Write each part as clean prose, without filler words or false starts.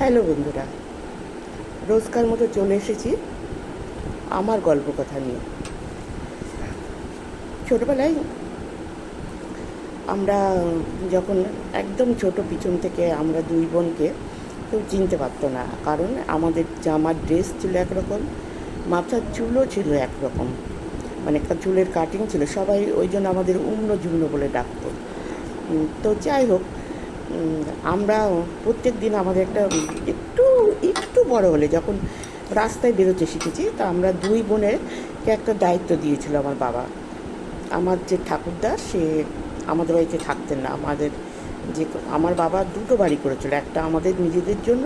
Hello বন্ধুরা, রোজকার মতো চলে এসেছি আমার গল্প কথা নিয়ে। ছোটোবেলায় আমরা যখন একদম ছোট, পিছন থেকে আমরা দুই বোনকে কেউ চিনতে পারতো না, কারণ আমাদের জামার ড্রেস ছিল একরকম, মাথার চুলও ছিল একরকম, মানে একটা চুলের কাটিং ছিল। সবাই ওই জন্য আমাদের উমনো জুমনো বলে ডাকতো। তো যাই হোক, আমরা প্রত্যেক দিন আমাদের একটু একটু বড় হলে যখন রাস্তায় বেরোতে শিখেছি, তা আমরা দুই বোনেরকে একটা দায়িত্ব দিয়েছিল আমার বাবা। আমার যে ঠাকুরদা, সে আমাদের বাড়িতে থাকতেন না। যে আমার বাবা দুটো বাড়ি করেছিল, একটা আমাদের নিজেদের জন্য,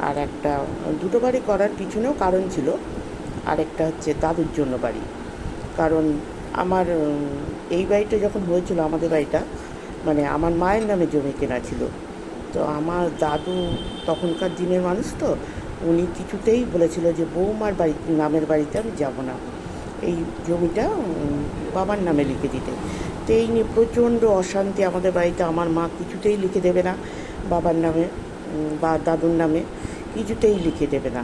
আর একটা দুটো বাড়ি করার পিছনেও কারণ ছিল। আর একটা হচ্ছে দাদুর জন্য বাড়ি। কারণ আমার এই বাড়িটা যখন হয়েছিল, আমাদের বাড়িটা মানে আমার মায়ের নামে জমি কেনা ছিল। তো আমার দাদু তখনকার দিনের মানুষ, তো উনি কিছুতেই বলেছিল যে বৌমার নামের বাড়িতে আমি যাব না, এই জমিটা বাবার নামে লিখে দিতে। তো এই নিয়ে প্রচণ্ড অশান্তি আমাদের বাড়িতে। আমার মা কিছুতেই লিখে দেবে না বাবার নামে বা দাদুর নামে, কিছুতেই লিখে দেবে না।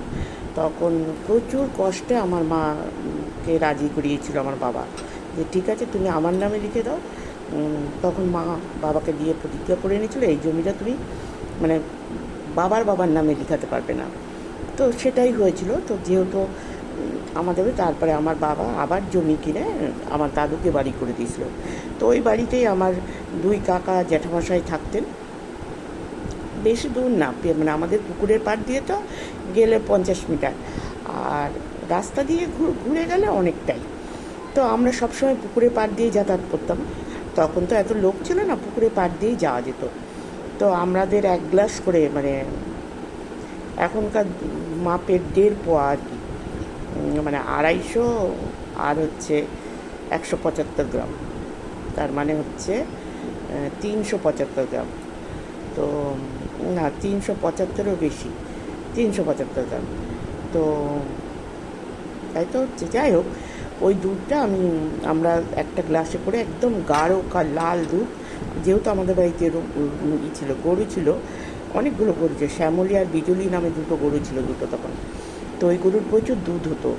তখন প্রচুর কষ্টে আমার মাকে রাজি করিয়েছিল আমার বাবা, যে ঠিক আছে তুমি আমার নামে লিখে দাও। তখন মা বাবাকে দিয়ে প্রতিজ্ঞা করে নিয়েছিল, এই জমিটা তুমি মানে বাবার নামে লিখাতে পারবে না। তো সেটাই হয়েছিল। তো যেহেতু আমাদের, তারপরে আমার বাবা আবার জমি কিনে আমার দাদুকে বাড়ি করে দিয়েছিল। তো ওই বাড়িতেই আমার দুই কাকা জ্যাঠামশাই থাকতেন। বেশি দূর না, মানে আমাদের পুকুরের পাড় দিয়ে তো গেলে 50 মিটার, আর রাস্তা দিয়ে ঘুরে গেলে অনেকটাই। তো আমরা সবসময় পুকুরের পাড় দিয়ে যাতায়াত করতাম। তখন তো এত লোক ছিল না, পুকুরের পাড় দিয়েই যাওয়া যেত। তো আমাদের 1 গ্লাস করে, মানে এখনকার মাপের 1.5 পোয়া আর কি, মানে 250 আর হচ্ছে 175 গ্রাম, তার মানে হচ্ছে 375 গ্রাম। তো না, 375-এরও বেশি, 375 গ্রাম। তো তাই তো হচ্ছে। যাই হোক, ওই দুধটা আমরা একটা গ্লাসে করে, একদম গাঢ় লাল দুধ। যেহেতু আমাদের বাড়িতে ছিল, গরু ছিল, অনেকগুলো গরু ছিল, শ্যামলী আর বিজলি নামে দুটো গরু ছিল, দুটো তখন। তো ওই গরুর প্রচুর দুধ হতো।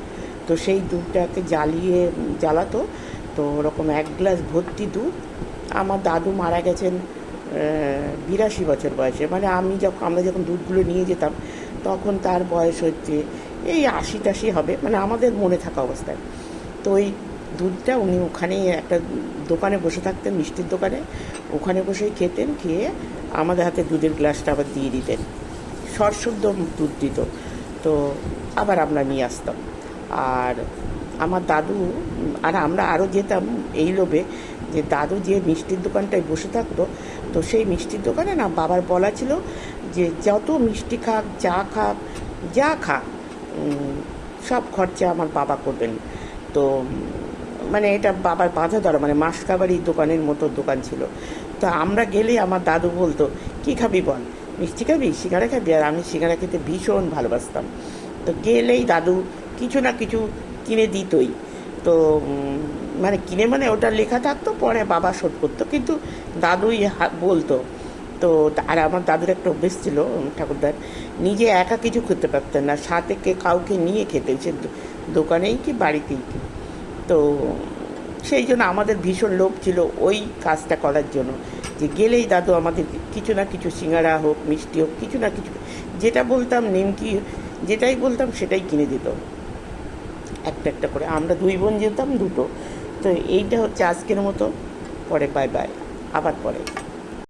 তো সেই দুধটাকে জ্বালাতো। তো ওরকম 1 গ্লাস ভর্তি দুধ। আমার দাদু মারা গেছেন 82 বছর বয়সে, মানে আমরা যখন দুধগুলো নিয়ে যেতাম, তখন তার বয়স হচ্ছে এই 80-টাশি হবে, মানে আমাদের মনে থাকা অবস্থায়। তো ওই দুধটা উনি ওখানেই একটা দোকানে বসে থাকতেন, মিষ্টির দোকানে, ওখানে বসেই খেতেন। খেয়ে আমাদের হাতে দুধের গ্লাসটা আবার দিয়ে দিতেন, সরসুদ্ধ দুধ দিত। তো আবার আমরা নিয়ে আসতাম। আর আমার দাদু আর আমরা আরও যেতাম এই লোভে, যে দাদু যে মিষ্টির দোকানটায় বসে থাকতো, তো সেই মিষ্টির দোকানে না বাবার বলা ছিল যে যত মিষ্টি খাক, যা খাক, সব খরচা আমার বাবা করবেন। তো মানে এটা বাবার বাধা ধরা, মানে মাসকাবাড়ির দোকানের মতো দোকান ছিল। তো আমরা গেলেই আমার দাদু বলতো, কী খাবি বল, মিষ্টি খাবি, সিঙ্গাড়া খাবি? আর আমি সিঙ্গাড়া খেতে ভীষণ ভালোবাসতাম। তো গেলেই দাদু কিছু না কিছু কিনে দিতই। তো মানে ওটা লেখা থাকতো, পরে বাবা শোধ করতো, কিন্তু দাদুই বলতো। তো আর আমার দাদুর একটা অভ্যেস ছিল, ঠাকুরদার, নিজে একা কিছু খেতে পারতেন না, সাথে কাউকে নিয়ে খেতেন, সে দোকানেই কি বাড়িতেই কি। তো সেই জন্য আমাদের ভীষণ লোভ ছিল ওই কাজটা করার জন্য, যে গেলেই দাদু আমাদের কিছু না কিছু, সিঙ্গাড়া হোক, মিষ্টি হোক, কিছু না কিছু, যেটা বলতাম, নিমকি, যেটাই বলতাম সেটাই কিনে দিত একটা একটা করে। আমরা দুই বোন যেতাম দুটো। তো এইটা হচ্ছে আজকের মতো। পরে বাই বাই, আবার পরে।